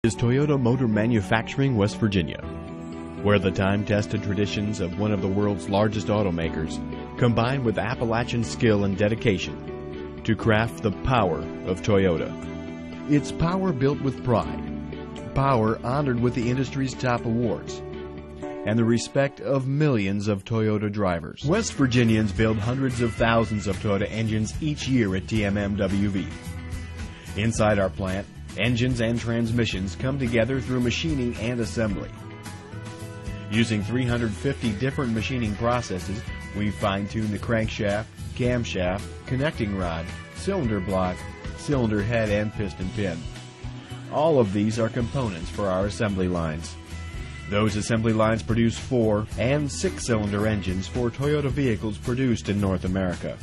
Is Toyota Motor Manufacturing, West Virginia, where the time-tested traditions of one of the world's largest automakers combine with Appalachian skill and dedication to craft the power of Toyota. It's power built with pride, power honored with the industry's top awards, and the respect of millions of Toyota drivers. West Virginians build hundreds of thousands of Toyota engines each year at TMMWV. Inside our plant, engines and transmissions come together through machining and assembly. Using 350 different machining processes, we fine-tune the crankshaft, camshaft, connecting rod, cylinder block, cylinder head, and piston pin. All of these are components for our assembly lines. Those assembly lines produce 4- and 6-cylinder engines for Toyota vehicles produced in North America.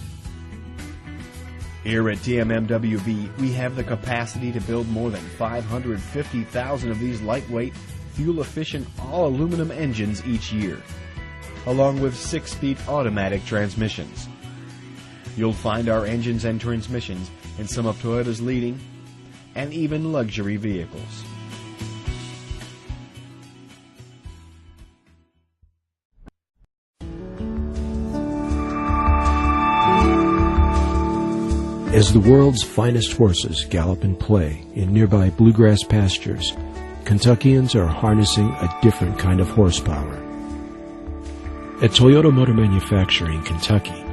Here at TMMWV, we have the capacity to build more than 550,000 of these lightweight, fuel-efficient, all-aluminum engines each year, along with 6-speed automatic transmissions. You'll find our engines and transmissions in some of Toyota's leading and even luxury vehicles. As the world's finest horses gallop and play in nearby bluegrass pastures, Kentuckians are harnessing a different kind of horsepower. At Toyota Motor Manufacturing, Kentucky,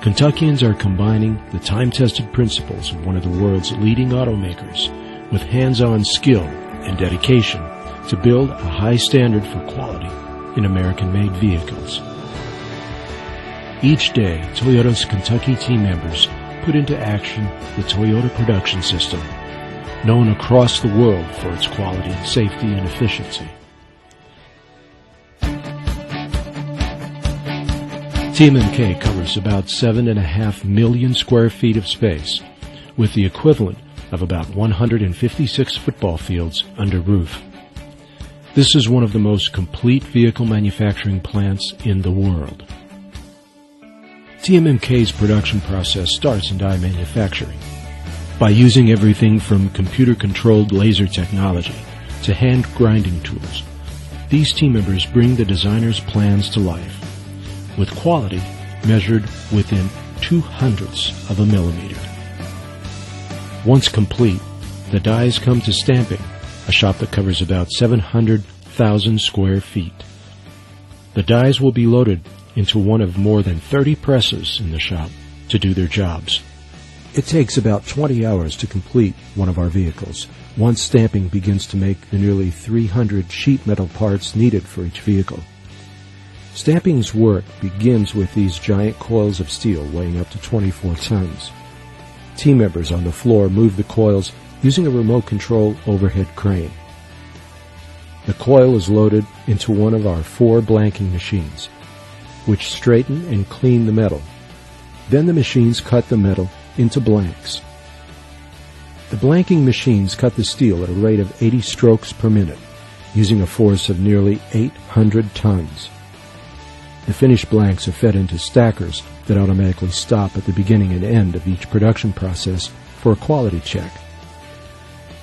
Kentuckians are combining the time-tested principles of one of the world's leading automakers with hands-on skill and dedication to build a high standard for quality in American-made vehicles. Each day, Toyota's Kentucky team members put into action the Toyota production system, known across the world for its quality, safety, and efficiency. TMMK covers about 7.5 million square feet of space, with the equivalent of about 156 football fields under roof. This is one of the most complete vehicle manufacturing plants in the world. TMMK's production process starts in die manufacturing. By using everything from computer-controlled laser technology to hand grinding tools, these team members bring the designer's plans to life, with quality measured within 0.02 of a millimeter. Once complete, the dies come to stamping, a shop that covers about 700,000 square feet. The dies will be loaded into one of more than 30 presses in the shop to do their jobs. It takes about 20 hours to complete one of our vehicles, once stamping begins to make the nearly 300 sheet metal parts needed for each vehicle. Stamping's work begins with these giant coils of steel weighing up to 24 tons. Team members on the floor move the coils using a remote control overhead crane. The coil is loaded into one of our 4 blanking machines, which straighten and clean the metal. Then the machines cut the metal into blanks. The blanking machines cut the steel at a rate of 80 strokes per minute, using a force of nearly 800 tons. The finished blanks are fed into stackers that automatically stop at the beginning and end of each production process for a quality check.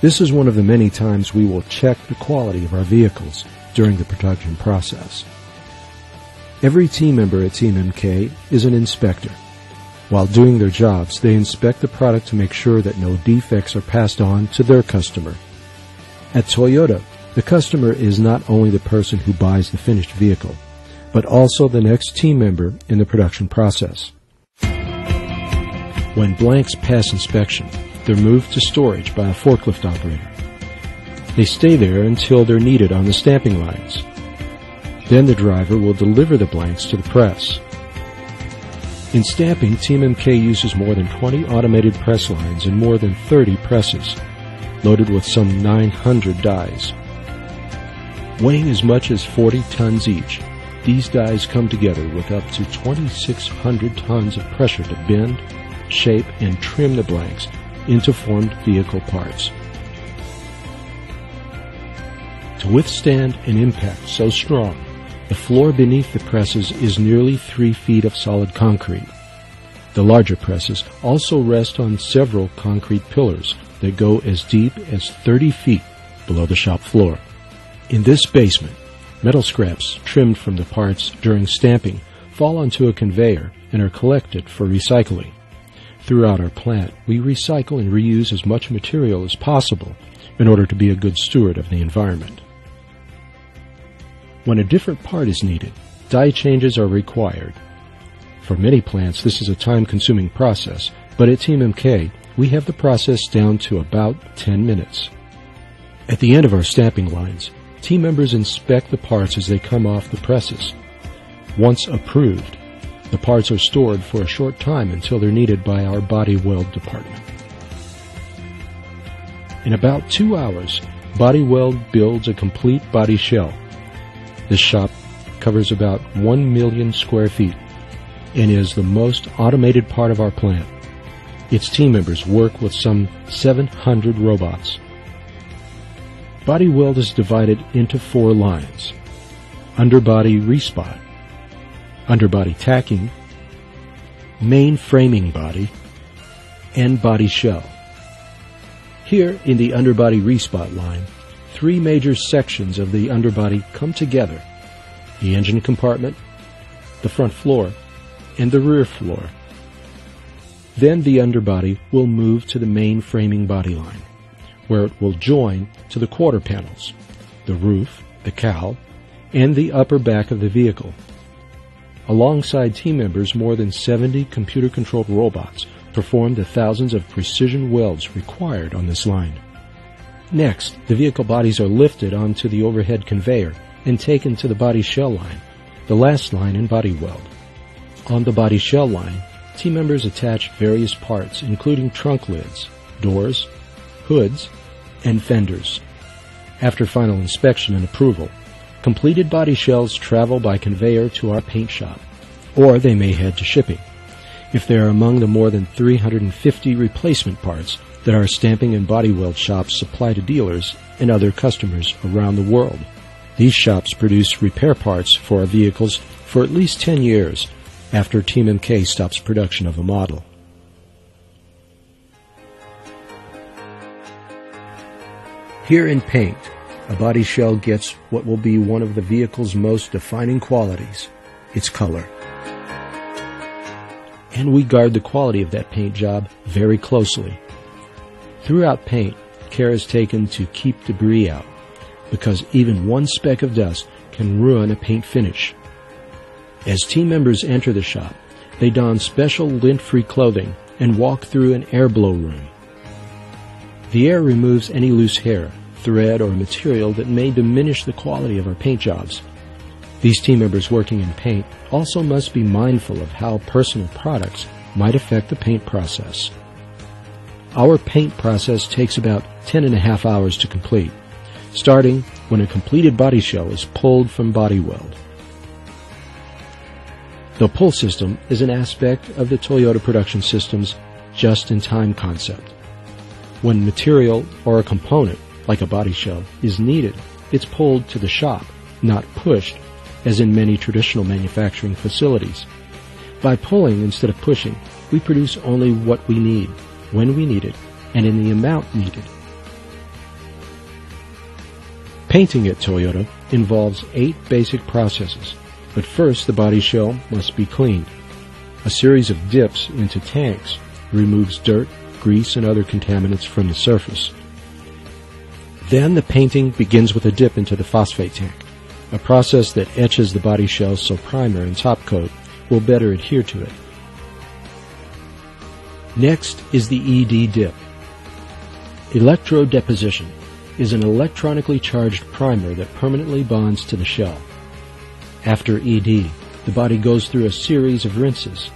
This is one of the many times we will check the quality of our vehicles during the production process. Every team member at TMMK is an inspector. While doing their jobs, they inspect the product to make sure that no defects are passed on to their customer. At Toyota, the customer is not only the person who buys the finished vehicle, but also the next team member in the production process. When blanks pass inspection, they're moved to storage by a forklift operator. They stay there until they're needed on the stamping lines. Then the driver will deliver the blanks to the press. In stamping, TMMK uses more than 20 automated press lines and more than 30 presses, loaded with some 900 dies. Weighing as much as 40 tons each, these dies come together with up to 2,600 tons of pressure to bend, shape, and trim the blanks into formed vehicle parts. To withstand an impact so strong, the floor beneath the presses is nearly 3 feet of solid concrete. The larger presses also rest on several concrete pillars that go as deep as 30 feet below the shop floor. In this basement, metal scraps trimmed from the parts during stamping fall onto a conveyor and are collected for recycling. Throughout our plant, we recycle and reuse as much material as possible in order to be a good steward of the environment. When a different part is needed, die changes are required. For many plants, this is a time-consuming process, but at Team MK, we have the process down to about 10 minutes. At the end of our stamping lines, team members inspect the parts as they come off the presses. Once approved, the parts are stored for a short time until they're needed by our body weld department. In about 2 hours, Body Weld builds a complete body shell. This shop covers about 1 million square feet and is the most automated part of our plant. Its team members work with some 700 robots. Body Weld is divided into 4 lines: underbody respot, underbody tacking, main framing body, and body shell. Here in the underbody respot line, 3 major sections of the underbody come together: the engine compartment, the front floor, and the rear floor. Then the underbody will move to the main framing body line, where it will join to the quarter panels, the roof, the cowl, and the upper back of the vehicle. Alongside team members, more than 70 computer-controlled robots perform the thousands of precision welds required on this line. Next, the vehicle bodies are lifted onto the overhead conveyor and taken to the body shell line, the last line in body weld. On the body shell line, team members attach various parts, including trunk lids, doors, hoods, and fenders. After final inspection and approval, completed body shells travel by conveyor to our paint shop, or they may head to shipping, if they are among the more than 350 replacement parts that our stamping and body weld shops supply to dealers and other customers around the world. These shops produce repair parts for our vehicles for at least 10 years after Team MK stops production of a model. Here in paint, a body shell gets what will be one of the vehicle's most defining qualities: its color. And we guard the quality of that paint job very closely. Throughout paint, care is taken to keep debris out, because even one speck of dust can ruin a paint finish. As team members enter the shop, they don special lint-free clothing and walk through an air blow room. The air removes any loose hair, thread, or material that may diminish the quality of our paint jobs. These team members working in paint also must be mindful of how personal products might affect the paint process. Our paint process takes about 10.5 hours to complete, starting when a completed body shell is pulled from body weld. The pull system is an aspect of the Toyota production system's just-in-time concept. When material or a component, like a body shell, is needed, it's pulled to the shop, not pushed, as in many traditional manufacturing facilities. By pulling instead of pushing, we produce only what we need, when we need it, and in the amount needed. Painting at Toyota involves 8 basic processes, but first the body shell must be cleaned. A series of dips into tanks removes dirt, grease, and other contaminants from the surface. Then the painting begins with a dip into the phosphate tank, a process that etches the body shell so primer and top coat will better adhere to it. Next is the ED dip. Electrodeposition is an electronically charged primer that permanently bonds to the shell. After ED, the body goes through a series of rinses,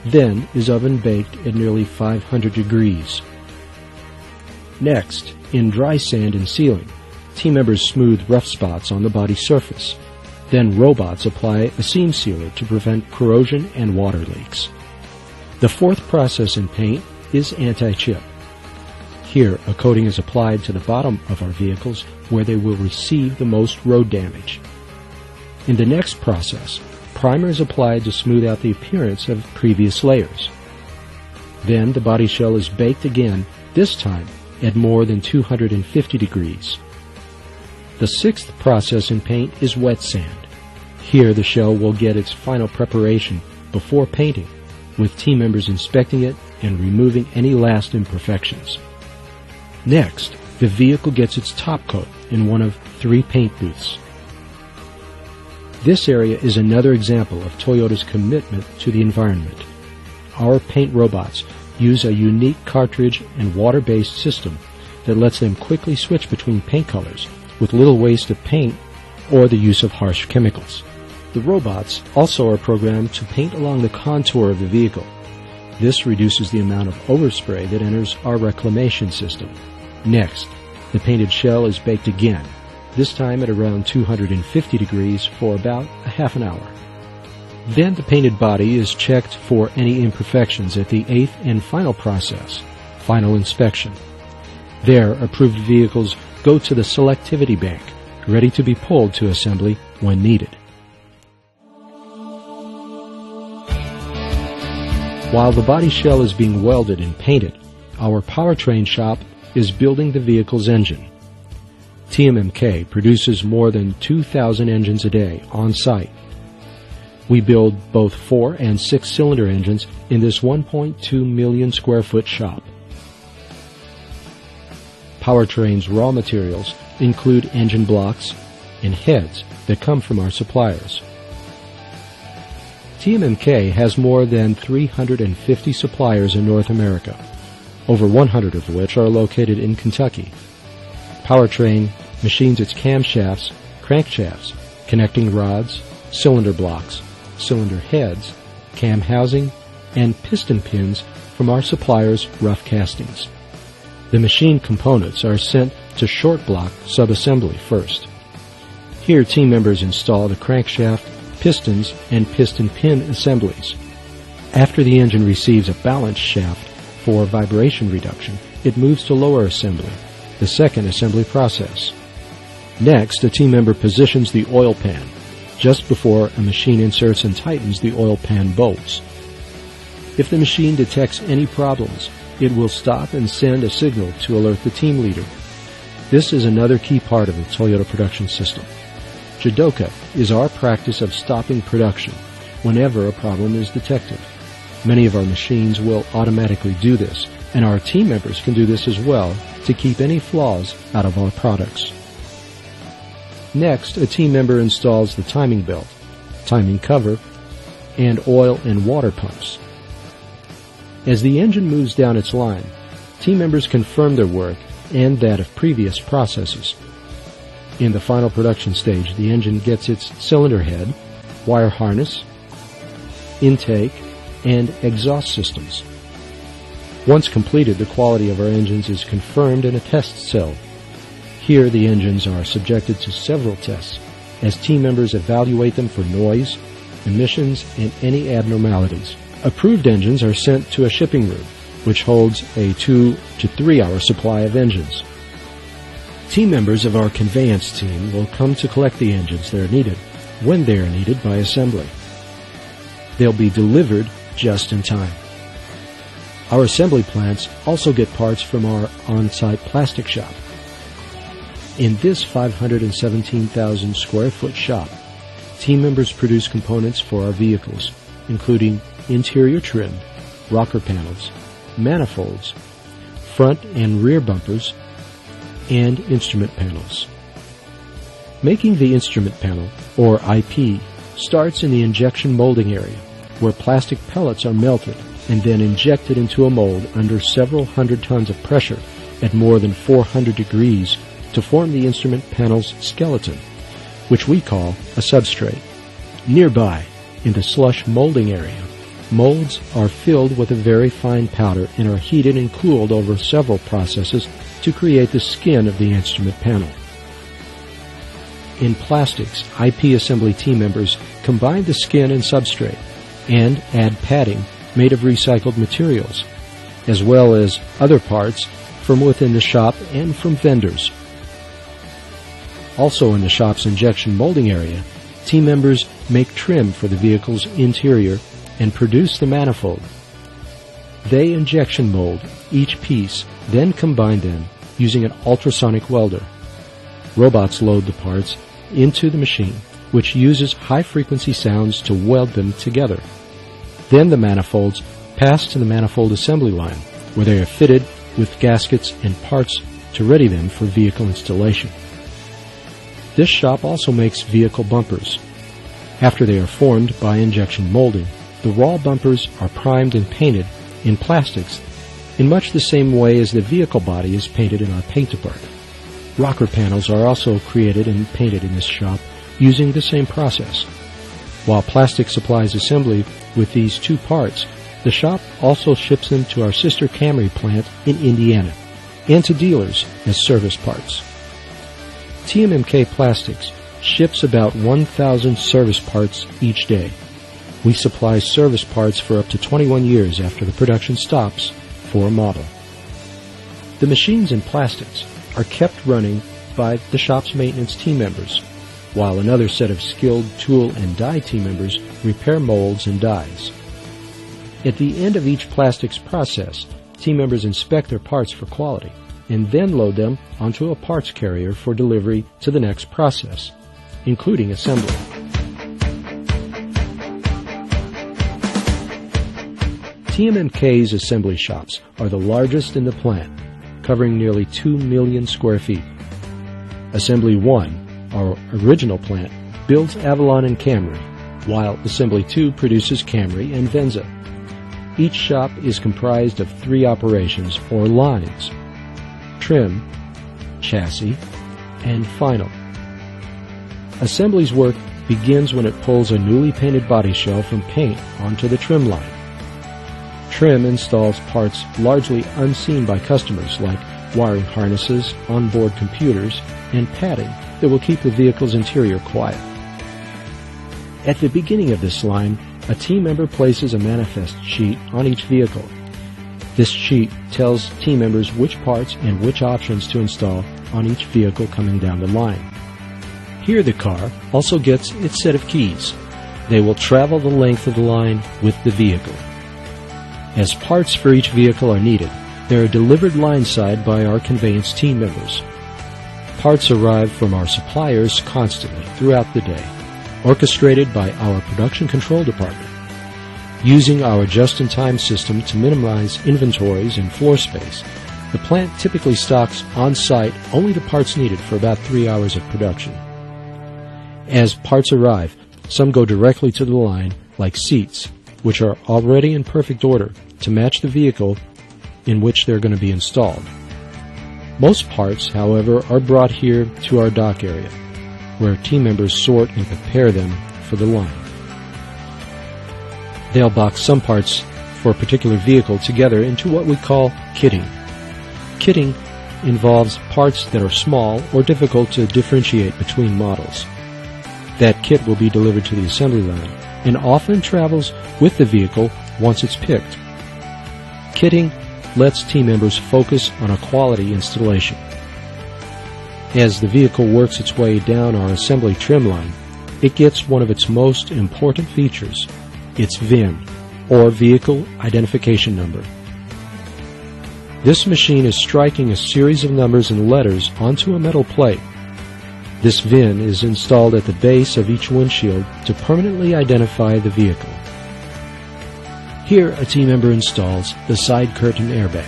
then is oven baked at nearly 500 degrees. Next, in dry sand and sealing, team members smooth rough spots on the body surface. Then robots apply a seam sealer to prevent corrosion and water leaks. The fourth process in paint is anti-chip. Here, a coating is applied to the bottom of our vehicles where they will receive the most road damage. In the next process, primer is applied to smooth out the appearance of previous layers. Then the body shell is baked again, this time at more than 250 degrees. The sixth process in paint is wet sand. Here the shell will get its final preparation before painting, with team members inspecting it and removing any last imperfections. Next, the vehicle gets its top coat in one of 3 paint booths. This area is another example of Toyota's commitment to the environment. Our paint robots use a unique cartridge and water-based system that lets them quickly switch between paint colors with little waste of paint or the use of harsh chemicals. The robots also are programmed to paint along the contour of the vehicle. This reduces the amount of overspray that enters our reclamation system. Next, the painted shell is baked again, this time at around 250 degrees for about a half an hour. Then the painted body is checked for any imperfections at the 8th and final process, final inspection. There, approved vehicles go to the selectivity bank, ready to be pulled to assembly when needed. While the body shell is being welded and painted, our powertrain shop is building the vehicle's engine. TMMK produces more than 2,000 engines a day on site. We build both 4- and 6-cylinder engines in this 1.2 million square foot shop. Powertrain's raw materials include engine blocks and heads that come from our suppliers. TMMK has more than 350 suppliers in North America, over 100 of which are located in Kentucky. Powertrain machines its camshafts, crankshafts, connecting rods, cylinder blocks, cylinder heads, cam housing, and piston pins from our suppliers' rough castings. The machine components are sent to short block subassembly first. Here team members install the crankshaft, pistons, and piston pin assemblies. After the engine receives a balance shaft for vibration reduction, it moves to lower assembly, the second assembly process. Next, a team member positions the oil pan, just before a machine inserts and tightens the oil pan bolts. If the machine detects any problems, it will stop and send a signal to alert the team leader. This is another key part of the Toyota production system. Jidoka is our practice of stopping production whenever a problem is detected. Many of our machines will automatically do this, and our team members can do this as well to keep any flaws out of our products. Next, a team member installs the timing belt, timing cover, and oil and water pumps. As the engine moves down its line, team members confirm their work and that of previous processes. In the final production stage, the engine gets its cylinder head, wire harness, intake, and exhaust systems. Once completed, the quality of our engines is confirmed in a test cell. Here, the engines are subjected to several tests as team members evaluate them for noise, emissions, and any abnormalities. Approved engines are sent to a shipping room, which holds a 2 to 3 hour supply of engines. Team members of our conveyance team will come to collect the engines that are needed when they are needed by assembly. They'll be delivered just in time. Our assembly plants also get parts from our on-site plastic shop. In this 517,000 square foot shop, team members produce components for our vehicles, including interior trim, rocker panels, manifolds, front and rear bumpers, and instrument panels. Making the instrument panel, or IP, starts in the injection molding area, where plastic pellets are melted and then injected into a mold under several hundred tons of pressure at more than 400 degrees to form the instrument panel's skeleton, which we call a substrate. Nearby, in the slush molding area, molds are filled with a very fine powder and are heated and cooled over several processes to create the skin of the instrument panel. In plastics, IP assembly team members combine the skin and substrate and add padding made of recycled materials, as well as other parts from within the shop and from vendors. Also in the shop's injection molding area, team members make trim for the vehicle's interior and produce the manifold. They injection mold each piece, then combine them using an ultrasonic welder. Robots load the parts into the machine, which uses high-frequency sounds to weld them together. Then the manifolds pass to the manifold assembly line, where they are fitted with gaskets and parts to ready them for vehicle installation. This shop also makes vehicle bumpers. After they are formed by injection molding, the raw bumpers are primed and painted in plastics in much the same way as the vehicle body is painted in our paint department. Rocker panels are also created and painted in this shop using the same process. While plastic supplies assembly with these two parts, the shop also ships them to our sister Camry plant in Indiana and to dealers as service parts. TMMK Plastics ships about 1,000 service parts each day. We supply service parts for up to 21 years after the production stops for a model. The machines and plastics are kept running by the shop's maintenance team members, while another set of skilled tool and die team members repair molds and dies. At the end of each plastics process, team members inspect their parts for quality and then load them onto a parts carrier for delivery to the next process, including assembly. TMMK's assembly shops are the largest in the plant, covering nearly 2 million square feet. Assembly 1, our original plant, builds Avalon and Camry, while Assembly 2 produces Camry and Venza. Each shop is comprised of 3 operations or lines: trim, chassis, and final. Assembly's work begins when it pulls a newly painted body shell from paint onto the trim line. Trim installs parts largely unseen by customers, like wiring harnesses, onboard computers, and padding that will keep the vehicle's interior quiet. At the beginning of this line, a team member places a manifest sheet on each vehicle. This sheet tells team members which parts and which options to install on each vehicle coming down the line. Here the car also gets its set of keys. They will travel the length of the line with the vehicle. As parts for each vehicle are needed, they are delivered line-side by our conveyance team members. Parts arrive from our suppliers constantly throughout the day, orchestrated by our production control department. Using our just-in-time system to minimize inventories and floor space, the plant typically stocks on-site only the parts needed for about 3 hours of production. As parts arrive, some go directly to the line, like seats, which are already in perfect order to match the vehicle in which they're going to be installed. Most parts, however, are brought here to our dock area, where team members sort and prepare them for the line. They'll box some parts for a particular vehicle together into what we call kitting. Kitting involves parts that are small or difficult to differentiate between models. That kit will be delivered to the assembly line and often travels with the vehicle once it's picked. Kitting lets team members focus on a quality installation. As the vehicle works its way down our assembly trim line, it gets one of its most important features, its VIN, or Vehicle Identification Number. This machine is striking a series of numbers and letters onto a metal plate. This VIN is installed at the base of each windshield to permanently identify the vehicle. Here, a team member installs the side curtain airbag,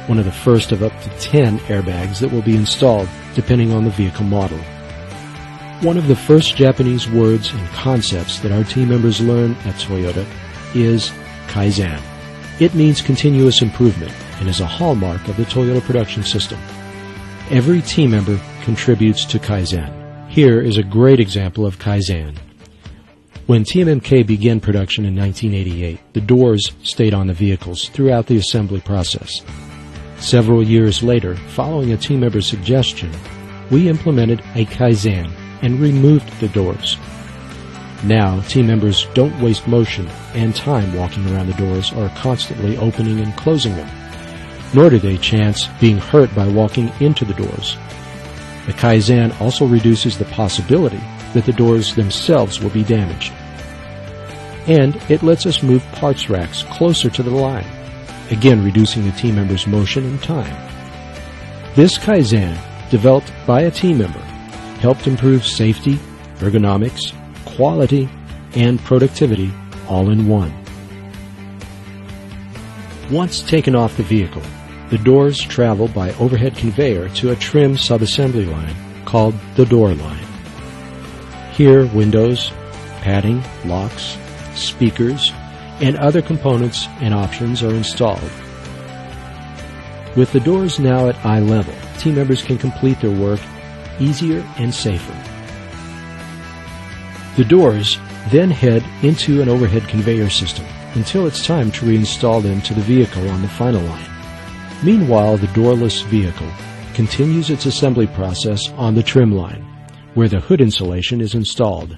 one of the first of up to 10 airbags that will be installed depending on the vehicle model. One of the first Japanese words and concepts that our team members learn at Toyota is Kaizen. It means continuous improvement and is a hallmark of the Toyota production system. Every team member contributes to Kaizen. Here is a great example of Kaizen. When TMMK began production in 1988, the doors stayed on the vehicles throughout the assembly process. Several years later, following a team member's suggestion, we implemented a Kaizen and removed the doors. Now, team members don't waste motion and time walking around the doors or constantly opening and closing them, nor do they chance being hurt by walking into the doors. The Kaizen also reduces the possibility that the doors themselves will be damaged. And it lets us move parts racks closer to the line, again reducing the team members' motion and time. This Kaizen, developed by a team member, helped improve safety, ergonomics, quality, and productivity all in one. Once taken off the vehicle, the doors travel by overhead conveyor to a trim subassembly line called the door line. Here, windows, padding, locks, speakers, and other components and options are installed. With the doors now at eye level, team members can complete their work easier and safer. The doors then head into an overhead conveyor system until it's time to reinstall them to the vehicle on the final line. Meanwhile, the doorless vehicle continues its assembly process on the trim line, where the hood insulation is installed.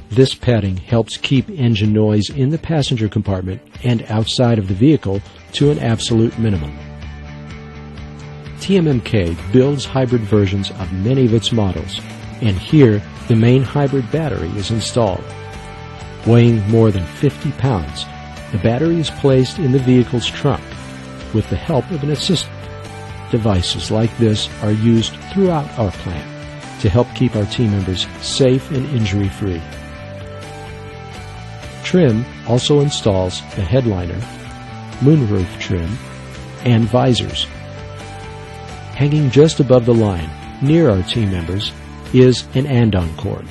This padding helps keep engine noise in the passenger compartment and outside of the vehicle to an absolute minimum. TMMK builds hybrid versions of many of its models, and here the main hybrid battery is installed. Weighing more than 50 pounds, the battery is placed in the vehicle's trunk with the help of an assistant. Devices like this are used throughout our plant to help keep our team members safe and injury-free. Trim also installs the headliner, moonroof trim, and visors. Hanging just above the line, near our team members, is an andon cord.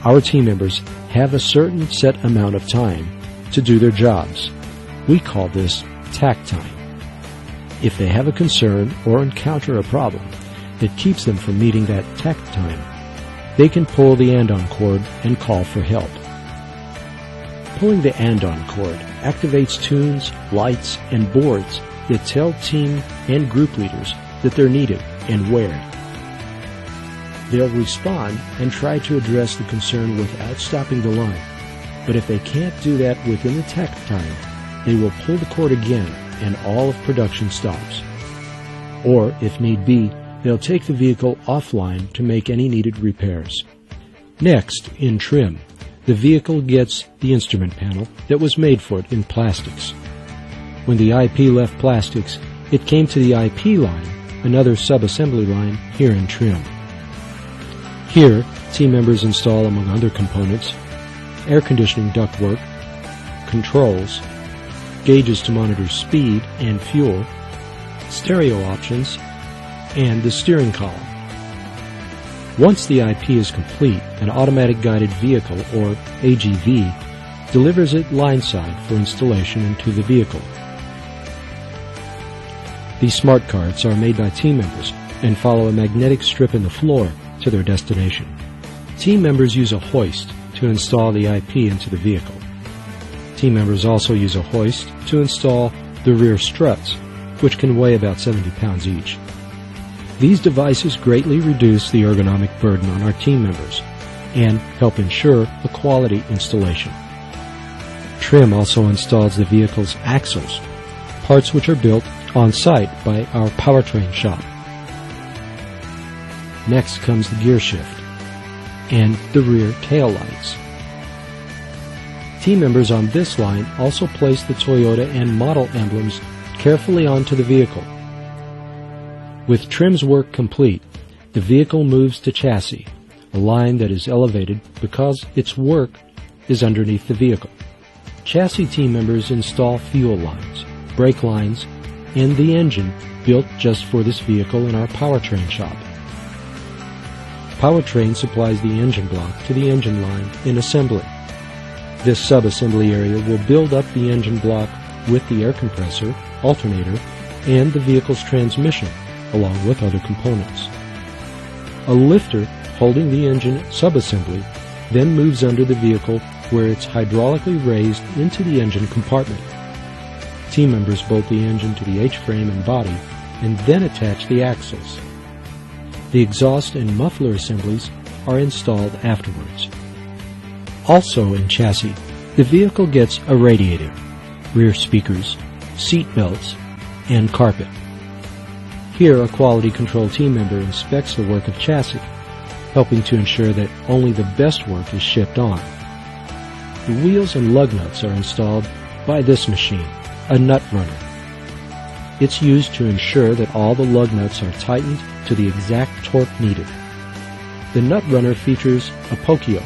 Our team members have a certain set amount of time to do their jobs. We call this tack time. If they have a concern or encounter a problem that keeps them from meeting that tack time, they can pull the andon cord and call for help. Pulling the andon cord activates tunes, lights, and boards that tell team and group leaders that they're needed and where. They'll respond and try to address the concern without stopping the line. But if they can't do that within the tack time, they will pull the cord again and all of production stops. Or, if need be, they'll take the vehicle offline to make any needed repairs. Next, in trim, the vehicle gets the instrument panel that was made for it in plastics. When the IP left plastics, it came to the IP line, another sub-assembly line here in trim. Here, team members install, among other components, air conditioning ductwork, controls, gauges to monitor speed and fuel, stereo options, and the steering column. Once the IP is complete, an automatic guided vehicle, or AGV, delivers it line-side for installation into the vehicle. These smart cards are made by team members and follow a magnetic strip in the floor to their destination. Team members use a hoist to install the IP into the vehicle. Team members also use a hoist to install the rear struts, which can weigh about 70 pounds each. These devices greatly reduce the ergonomic burden on our team members and help ensure a quality installation. Trim also installs the vehicle's axles, parts which are built on site by our powertrain shop. Next comes the gear shift and the rear tail lights. Team members on this line also place the Toyota and model emblems carefully onto the vehicle. With trim's work complete, the vehicle moves to chassis, a line that is elevated because its work is underneath the vehicle. Chassis team members install fuel lines, brake lines, and the engine built just for this vehicle in our powertrain shop. Powertrain supplies the engine block to the engine line in assembly. This sub-assembly area will build up the engine block with the air compressor, alternator, and the vehicle's transmission, along with other components. A lifter holding the engine sub-assembly then moves under the vehicle where it's hydraulically raised into the engine compartment. Team members bolt the engine to the H-frame and body and then attach the axles. The exhaust and muffler assemblies are installed afterwards. Also in chassis, the vehicle gets a radiator, rear speakers, seat belts, and carpet. Here, a quality control team member inspects the work of chassis, helping to ensure that only the best work is shipped on. The wheels and lug nuts are installed by this machine, a nut runner. It's used to ensure that all the lug nuts are tightened to the exact torque needed. the nut runner features a poke-yoke.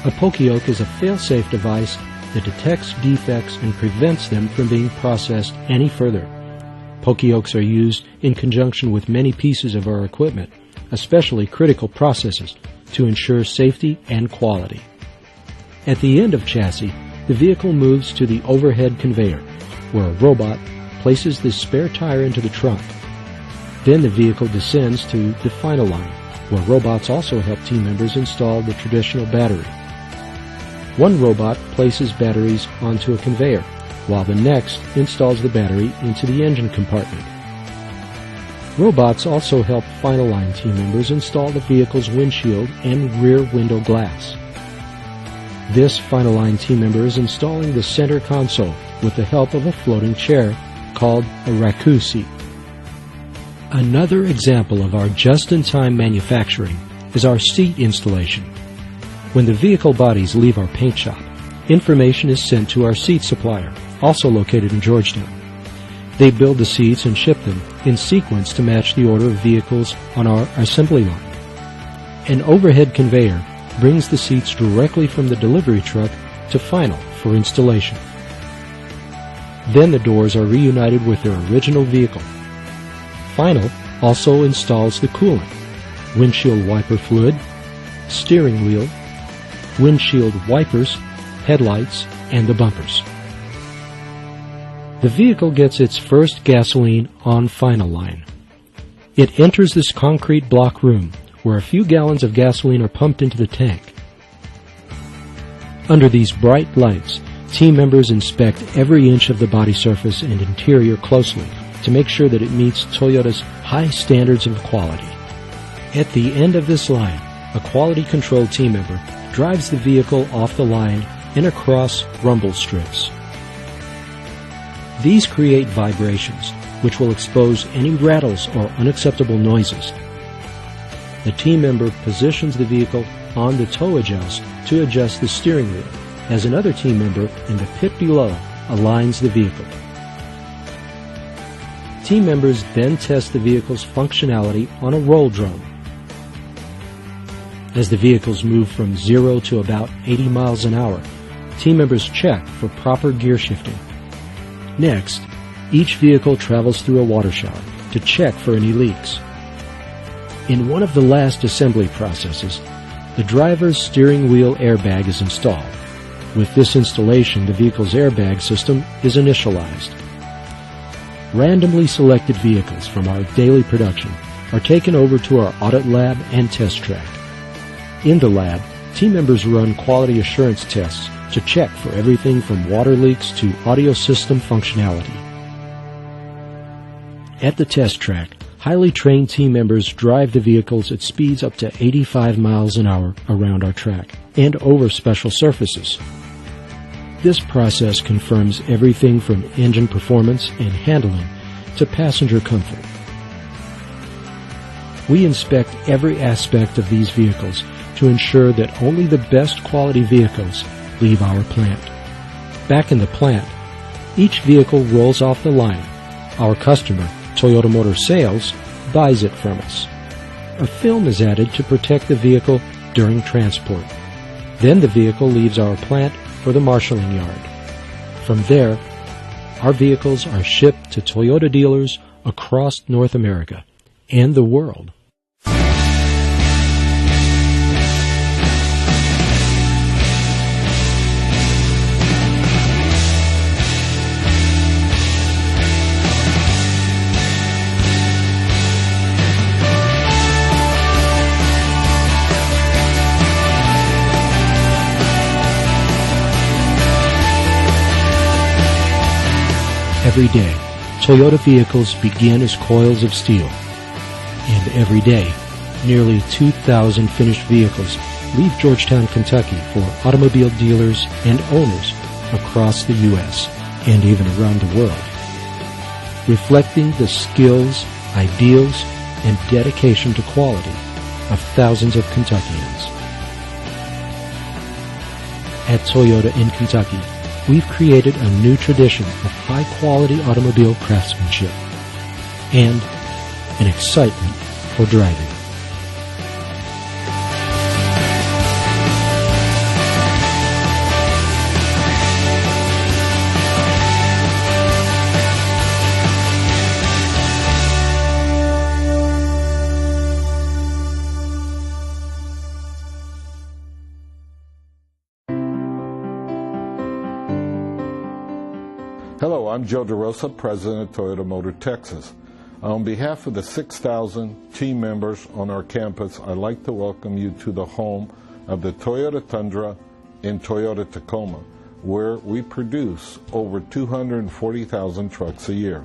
A poke-yoke is a fail-safe device that detects defects and prevents them from being processed any further. Poke-yokes are used in conjunction with many pieces of our equipment, especially critical processes, to ensure safety and quality. At the end of chassis, the vehicle moves to the overhead conveyor, where a robot places the spare tire into the trunk. Then the vehicle descends to the final line, where robots also help team members install the traditional battery. One robot places batteries onto a conveyor, while the next installs the battery into the engine compartment. Robots also help final line team members install the vehicle's windshield and rear window glass. This final line team member is installing the center console with the help of a floating chair called a raku seat. Another example of our just-in-time manufacturing is our seat installation. When the vehicle bodies leave our paint shop, information is sent to our seat supplier, also located in Georgetown. They build the seats and ship them in sequence to match the order of vehicles on our assembly line. An overhead conveyor brings the seats directly from the delivery truck to final for installation. Then the doors are reunited with their original vehicle. Final also installs the coolant, windshield wiper fluid, steering wheel, windshield wipers, headlights, and the bumpers. The vehicle gets its first gasoline on final line. It enters this concrete block room where a few gallons of gasoline are pumped into the tank. Under these bright lights, team members inspect every inch of the body surface and interior closely to make sure that it meets Toyota's high standards of quality. At the end of this line, a quality control team member drives the vehicle off the line and across rumble strips. These create vibrations, which will expose any rattles or unacceptable noises. The team member positions the vehicle on the toe adjust to adjust the steering wheel, as another team member in the pit below aligns the vehicle. Team members then test the vehicle's functionality on a roll drum. As the vehicles move from 0 to about 80 miles an hour, team members check for proper gear shifting. Next, each vehicle travels through a water shower to check for any leaks. In one of the last assembly processes, the driver's steering wheel airbag is installed. With this installation, the vehicle's airbag system is initialized. Randomly selected vehicles from our daily production are taken over to our audit lab and test track. In the lab, team members run quality assurance tests to check for everything from water leaks to audio system functionality. At the test track, highly trained team members drive the vehicles at speeds up to 85 miles an hour around our track and over special surfaces. This process confirms everything from engine performance and handling to passenger comfort. We inspect every aspect of these vehicles to ensure that only the best quality vehicles leave our plant. Back in the plant, each vehicle rolls off the line. Our customer, Toyota Motor Sales, buys it from us. A film is added to protect the vehicle during transport. Then the vehicle leaves our plant for the marshalling yard. From there, our vehicles are shipped to Toyota dealers across North America and the world. Every day, Toyota vehicles begin as coils of steel. And every day, nearly 2,000 finished vehicles leave Georgetown, Kentucky for automobile dealers and owners across the U.S. and even around the world, reflecting the skills, ideals, and dedication to quality of thousands of Kentuckians. At Toyota in Kentucky, we've created a new tradition of high-quality automobile craftsmanship and an excitement for driving. Hello, I'm Joe DeRosa, President of Toyota Motor Texas. On behalf of the 6,000 team members on our campus, I'd like to welcome you to the home of the Toyota Tundra in Toyota Tacoma, where we produce over 240,000 trucks a year.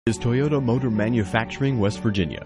is Toyota Motor Manufacturing, West Virginia.